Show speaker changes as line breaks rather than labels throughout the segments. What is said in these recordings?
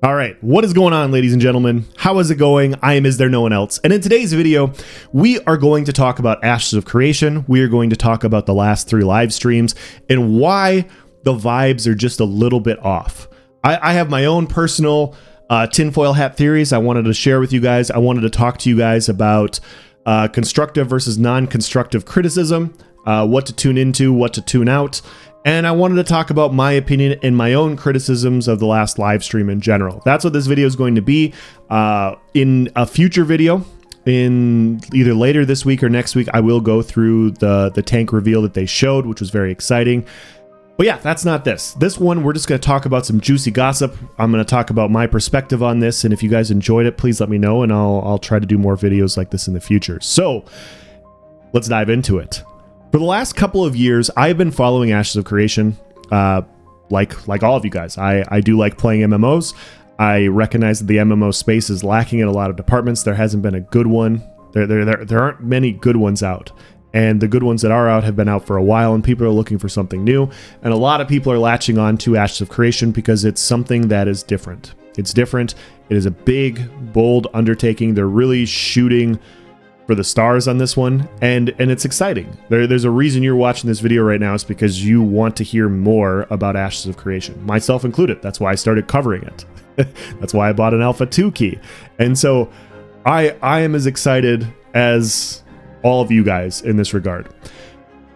All right, what is going on, ladies and gentlemen? How is it going? I am istherenoonelse, and in today's video, we are going to talk about Ashes of Creation. We are going to talk about the last 3 live streams and why the vibes are just a little bit off. I have my own personal tinfoil hat theories I wanted to share with you guys. I wanted to talk to you guys about constructive versus non-constructive criticism, what to tune into, what to tune out. And I wanted to talk about my opinion and my own criticisms of the last live stream in general. That's what this video is going to be. In a future video, in either later this week or next week, I will go through the tank reveal that they showed, which was very exciting. But yeah, that's not this. This one, we're just going to talk about some juicy gossip. I'm going to talk about my perspective on this. And if you guys enjoyed it, please let me know, and I'll try to do more videos like this in the future. So let's dive into it. For the last couple of years, I've been following Ashes of Creation, like all of you guys. I do like playing MMOs. I recognize that the MMO space is lacking in a lot of departments. There hasn't been a good one. There aren't many good ones out. And the good ones that are out have been out for a while, and people are looking for something new. And a lot of people are latching on to Ashes of Creation because it's something that is different. It's different. It is a big, bold undertaking. They're really shooting for the stars on this one, and it's exciting. There's a reason you're watching this video right now. It's because you want to hear more about Ashes of Creation, myself included. That's why I started covering it. That's why I bought an Alpha 2 key. And so I am as excited as all of you guys in this regard.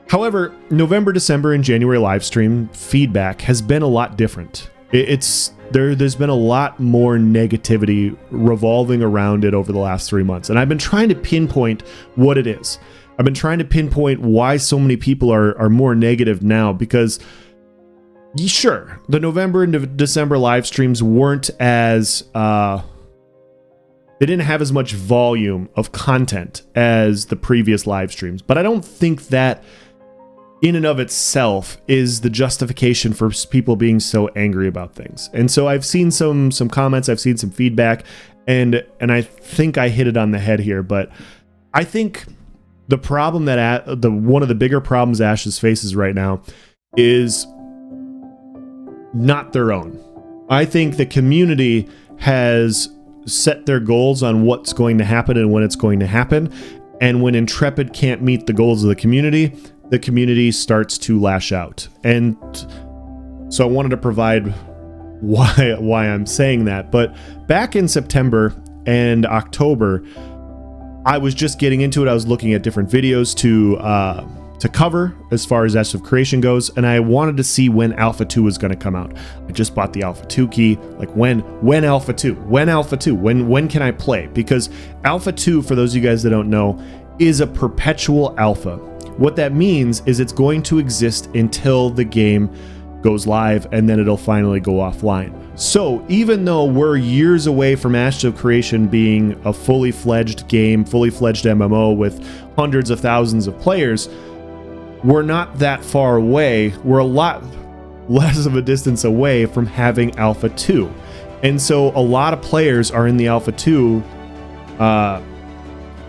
However, November, December, and January live stream feedback has been a lot different. There's been a lot more negativity revolving around it over the last 3 months. And I've been trying to pinpoint what it is. I've been trying to pinpoint why so many people are more negative now, because sure, the November and December live streams weren't as, they didn't have as much volume of content as the previous live streams. But I don't think that in and of itself is the justification for people being so angry about things. And so I've seen some comments, I've seen some feedback, and I think I hit it on the head here. But I think the problem that one of the bigger problems Ashes faces right now is not their own. I think the community has set their goals on what's going to happen and when it's going to happen. And when Intrepid can't meet the goals of the community starts to lash out. And so I wanted to provide why I'm saying that. But back in September and October, I was just getting into it. I was looking at different videos to cover as far as Ashes of Creation goes, and I wanted to see when Alpha 2 was going to come out. I just bought the Alpha 2 key. Like when Alpha 2? When Alpha 2? When can I play? Because Alpha 2, for those of you guys that don't know, is a perpetual alpha. What that means is it's going to exist until the game goes live, and then it'll finally go offline. So even though we're years away from Ashes of Creation being a fully fledged game, fully fledged MMO with hundreds of thousands of players, we're not that far away. We're a lot less of a distance away from having Alpha 2. And so a lot of players are in the Alpha 2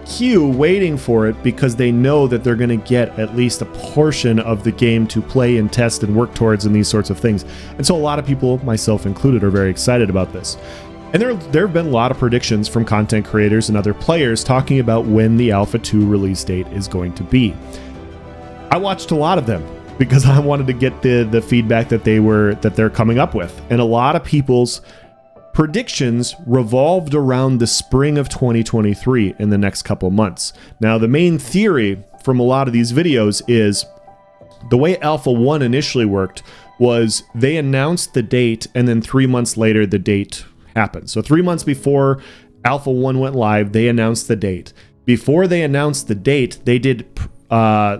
queue waiting for it, because they know that they're going to get at least a portion of the game to play and test and work towards and these sorts of things. And so a lot of people, myself included, are very excited about this. And there have been a lot of predictions from content creators and other players talking about when the Alpha 2 release date is going to be. I watched a lot of them because I wanted to get the feedback that they're coming up with. And a lot of people's predictions revolved around the spring of 2023 in the next couple months. Now, the main theory from a lot of these videos is the way Alpha 1 initially worked was they announced the date, and then 3 months later, the date happened. So 3 months before Alpha 1 went live, they announced the date. Before they announced the date, they did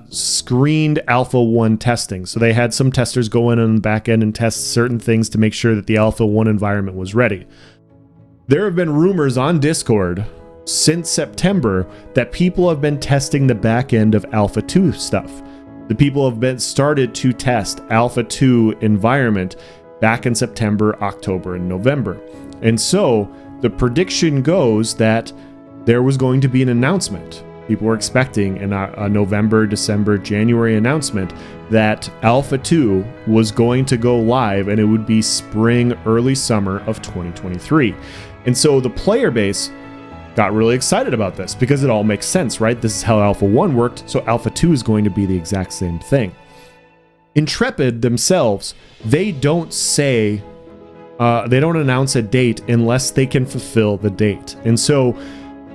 screened Alpha 1 testing. So they had some testers go in on the back end and test certain things to make sure that the Alpha 1 environment was ready. There have been rumors on Discord since September that people have been testing the back end of Alpha 2 stuff. The people have started to test Alpha 2 environment back in September, October, and November. And so the prediction goes that there was going to be an announcement people were expecting a November, December, January announcement that Alpha 2 was going to go live, and it would be spring, early summer of 2023. And so the player base got really excited about this because it all makes sense, right? This is how Alpha 1 worked, so Alpha 2 is going to be the exact same thing. Intrepid themselves, they don't say, they don't announce a date unless they can fulfill the date. And so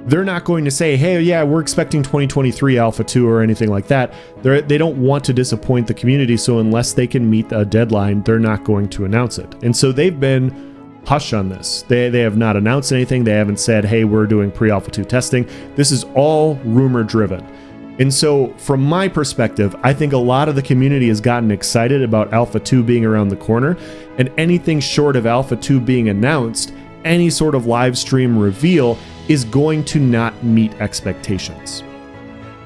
they're not going to say, hey, yeah, we're expecting 2023 Alpha 2 or anything like that. They don't want to disappoint the community, so unless they can meet a deadline, they're not going to announce it. And so they've been hush on this. They have not announced anything. They haven't said, hey, we're doing pre-Alpha 2 testing. This is all rumor driven. And so from my perspective, I think a lot of the community has gotten excited about Alpha 2 being around the corner, and anything short of Alpha 2 being announced, any sort of live stream reveal is going to not meet expectations.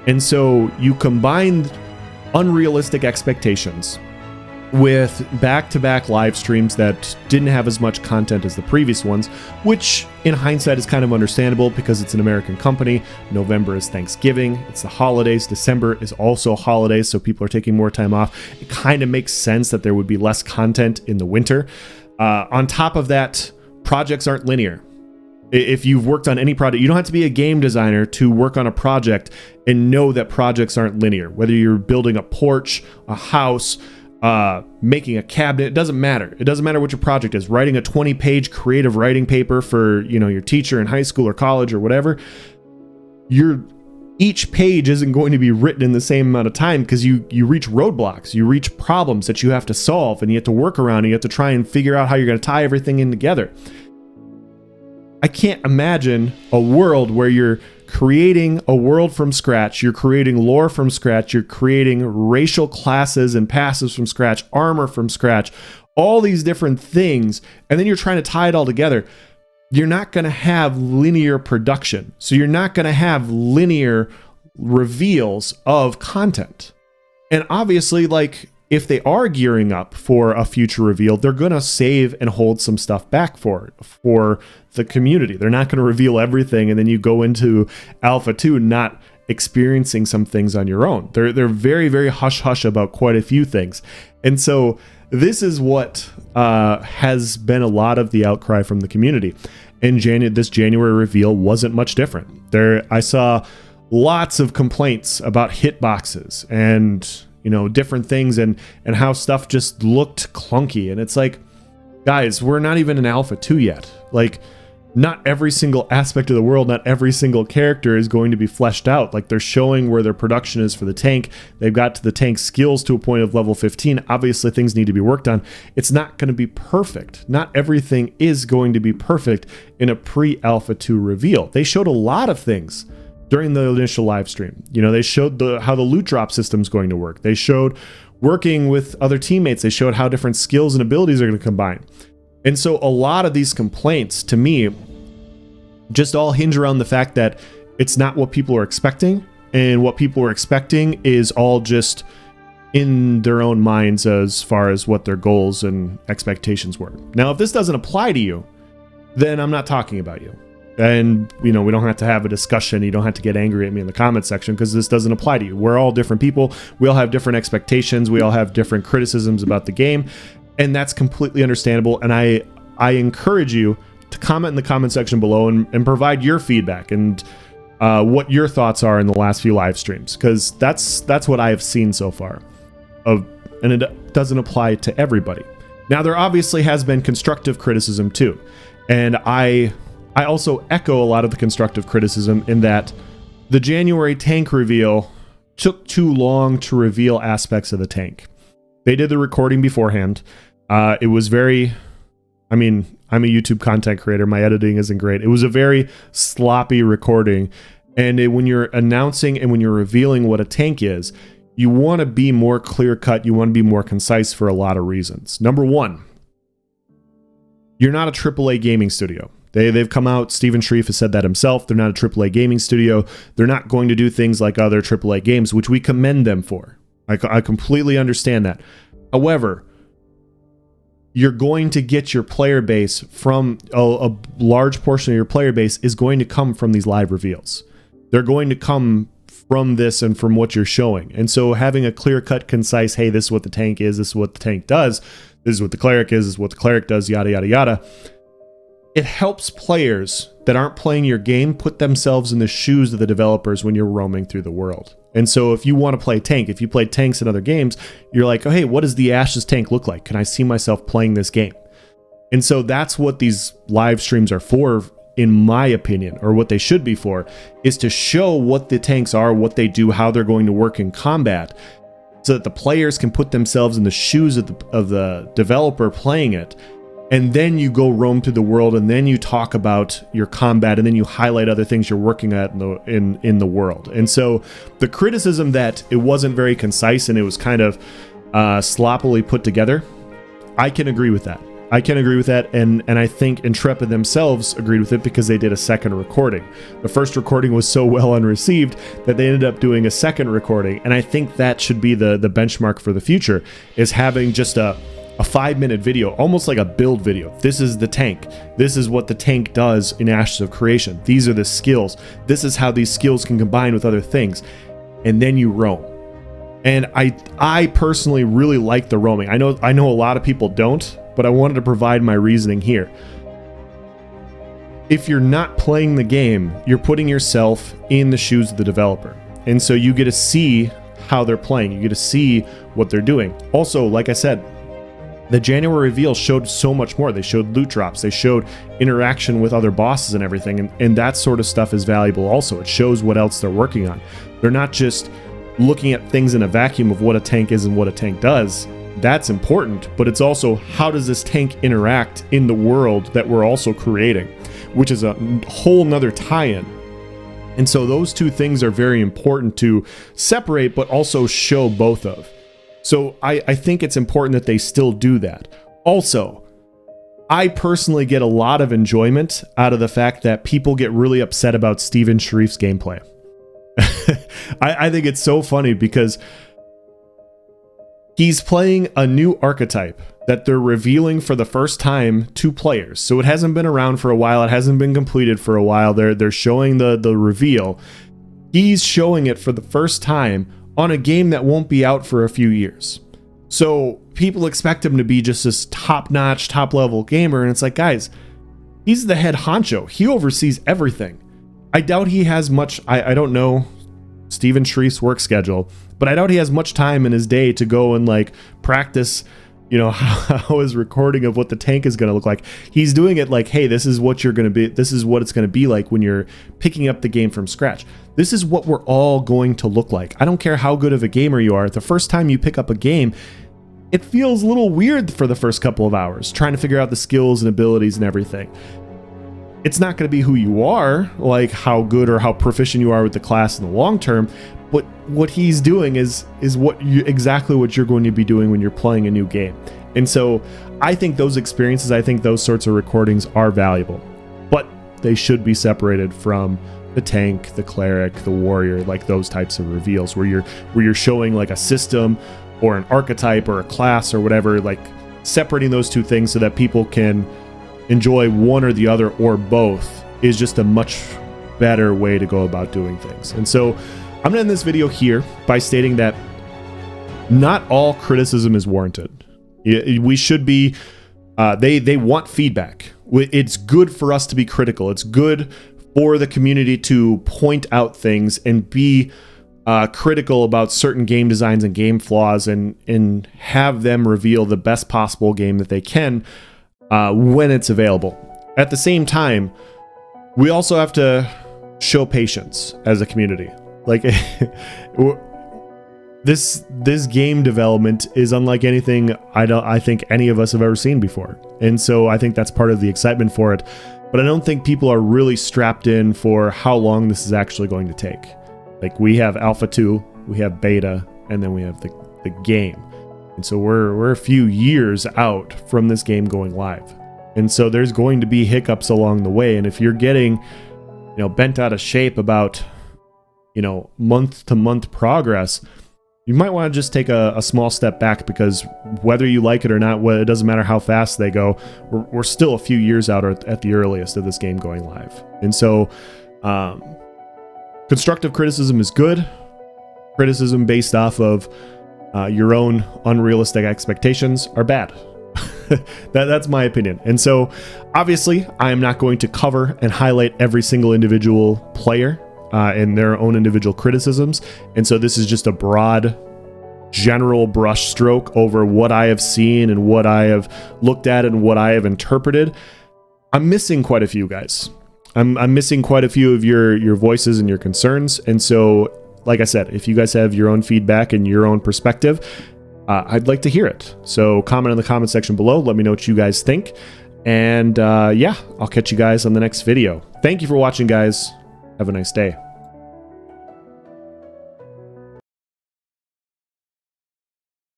And so you combine unrealistic expectations with back-to-back live streams that didn't have as much content as the previous ones, which in hindsight is kind of understandable because it's an American company. November is Thanksgiving, it's the holidays. December is also holidays, so people are taking more time off. It kind of makes sense that there would be less content in the winter. On top of that, projects aren't linear. If you've worked on any project, you don't have to be a game designer to work on a project and know that projects aren't linear. Whether you're building a porch, a house, making a cabinet, it doesn't matter. It doesn't matter what your project is. Writing a 20-page creative writing paper for, your teacher in high school or college or whatever. Each page isn't going to be written in the same amount of time because you reach roadblocks, you reach problems that you have to solve, and you have to work around, and you have to try and figure out how you're going to tie everything in together. I can't imagine a world where you're creating a world from scratch, you're creating lore from scratch, you're creating racial classes and passives from scratch, armor from scratch, all these different things, and then you're trying to tie it all together. You're not going to have linear production. So you're not going to have linear reveals of content. And obviously, if they are gearing up for a future reveal, they're going to save and hold some stuff back for the community. They're not going to reveal everything, and then you go into Alpha 2 not experiencing some things on your own. They're very, very hush-hush about quite a few things. And so this is what has been a lot of the outcry from the community. And this January reveal wasn't much different. I saw lots of complaints about hitboxes and different things and how stuff just looked clunky. And it's like, guys, we're not even in Alpha 2 yet. Not every single aspect of the world, not every single character is going to be fleshed out. They're showing where their production is for the tank. They've got to the tank skills to a point of level 15. Obviously, things need to be worked on. It's not going to be perfect. Not everything is going to be perfect in a pre-Alpha 2 reveal. They showed a lot of things during the initial live stream. They showed how the loot drop system is going to work. They showed working with other teammates. They showed how different skills and abilities are going to combine. And so a lot of these complaints, to me, just all hinge around the fact that it's not what people are expecting, and what people are expecting is all just in their own minds as far as what their goals and expectations were. Now, if this doesn't apply to you, then I'm not talking about you. And, we don't have to have a discussion. You don't have to get angry at me in the comment section because this doesn't apply to you. We're all different people. We all have different expectations. We all have different criticisms about the game. And that's completely understandable. And I encourage you to comment in the comment section below and provide your feedback and what your thoughts are in the last few live streams. Because that's what I have seen so far. And it doesn't apply to everybody. Now, there obviously has been constructive criticism too. And I also echo a lot of the constructive criticism in that the January tank reveal took too long to reveal aspects of the tank. They did the recording beforehand. It was very, I'm a YouTube content creator. My editing isn't great. It was a very sloppy recording. And when you're announcing and when you're revealing what a tank is, you want to be more clear cut. You want to be more concise for a lot of reasons. Number one, you're not a AAA gaming studio. They've come out, Steven Shreve has said that himself. They're not a AAA gaming studio. They're not going to do things like other AAA games, which we commend them for. I completely understand that. However, you're going to get your player base from a large portion of your player base is going to come from these live reveals. They're going to come from this and from what you're showing. And so having a clear-cut, concise, hey, this is what the tank is, this is what the tank does, this is what the cleric is, this is what the cleric does, yada, yada, yada. It helps players that aren't playing your game put themselves in the shoes of the developers when you're roaming through the world. And so if you want to play tank, if you play tanks in other games, you're like, oh, hey, what does the Ashes tank look like? Can I see myself playing this game? And so that's what these live streams are for, in my opinion, or what they should be for, is to show what the tanks are, what they do, how they're going to work in combat, so that the players can put themselves in the shoes of the developer playing it. And then you go roam through the world, and then you talk about your combat, and then you highlight other things you're working at in the world. And so the criticism that it wasn't very concise and it was kind of sloppily put together, I can agree with that. And I think Intrepid themselves agreed with it because they did a second recording. The first recording was so well unreceived that they ended up doing a second recording, and I think that should be the benchmark for the future, is having just a 5-minute video, almost like a build video. This is the tank. This is what the tank does in Ashes of Creation. These are the skills. This is how these skills can combine with other things. And then you roam. And I personally really like the roaming. I know a lot of people don't, but I wanted to provide my reasoning here. If you're not playing the game, you're putting yourself in the shoes of the developer. And so you get to see how they're playing. You get to see what they're doing. Also, like I said, the January reveal showed so much more. They showed loot drops. They showed interaction with other bosses and everything. And that sort of stuff is valuable also. It shows what else they're working on. They're not just looking at things in a vacuum of what a tank is and what a tank does. That's important, but it's also how does this tank interact in the world that we're also creating, which is a whole nother tie-in. And so those two things are very important to separate, but also show both of. So I think it's important that they still do that. Also, I personally get a lot of enjoyment out of the fact that people get really upset about Steven Sharif's gameplay. I think it's so funny because he's playing a new archetype that they're revealing for the first time to players. So it hasn't been around for a while. It hasn't been completed for a while. They're showing the reveal. He's showing it for the first time on a game that won't be out for a few years. So people expect him to be just this top-notch, top-level gamer, and it's like, guys, he's the head honcho. He oversees everything. I doubt he has much, I don't know Steven Sharif's work schedule, but I doubt he has much time in his day to go and like practice, you know, how his recording of what the tank is going to look like. He's doing it like, hey, this is what you're going to be, this is what it's going to be like when you're picking up the game from scratch. This is what we're all going to look like. I don't care how good of a gamer you are. The first time you pick up a game, it feels a little weird for the first couple of hours, trying to figure out the skills and abilities and everything. It's not going to be who you are, like how good or how proficient you are with the class in the long term, but what he's doing is exactly what you're going to be doing when you're playing a new game. And so I think those experiences, I think those sorts of recordings are valuable, but they should be separated from the tank, the cleric, the warrior, like those types of reveals where you're showing like a system or an archetype or a class or whatever, like separating those two things so that people can enjoy one or the other or both is just a much better way to go about doing things. And so I'm gonna end this video here by stating that not all criticism is warranted. We should be, they want feedback. It's good for us to be critical. It's good for the community to point out things and be critical about certain game designs and game flaws and have them reveal the best possible game that they can when it's available. At the same time, we also have to show patience as a community. Like this game development is unlike anything I think any of us have ever seen before. And so I think that's part of the excitement for it. But I don't think people are really strapped in for how long this is actually going to take. Like we have Alpha 2, we have Beta, and then we have the game. And so we're a few years out from this game going live. And so there's going to be hiccups along the way. And if you're getting, you know, bent out of shape about, you know, month to month progress, you might want to just take a small step back, because whether you like it or not, it doesn't matter how fast they go, we're still a few years out at the earliest of this game going live. And so Constructive criticism is good. Criticism based off of your own unrealistic expectations are bad. That's my opinion. And so obviously I am not going to cover and highlight every single individual player and their own individual criticisms. And so this is just a broad general brush stroke over what I have seen and what I have looked at and what I have interpreted. I'm missing quite a few guys. I'm missing quite a few of your voices and your concerns. And so, like I said, if you guys have your own feedback and your own perspective, I'd like to hear it. So comment in the comment section below. Let me know what you guys think. And yeah, I'll catch you guys on the next video. Thank you for watching, guys. Have a nice day.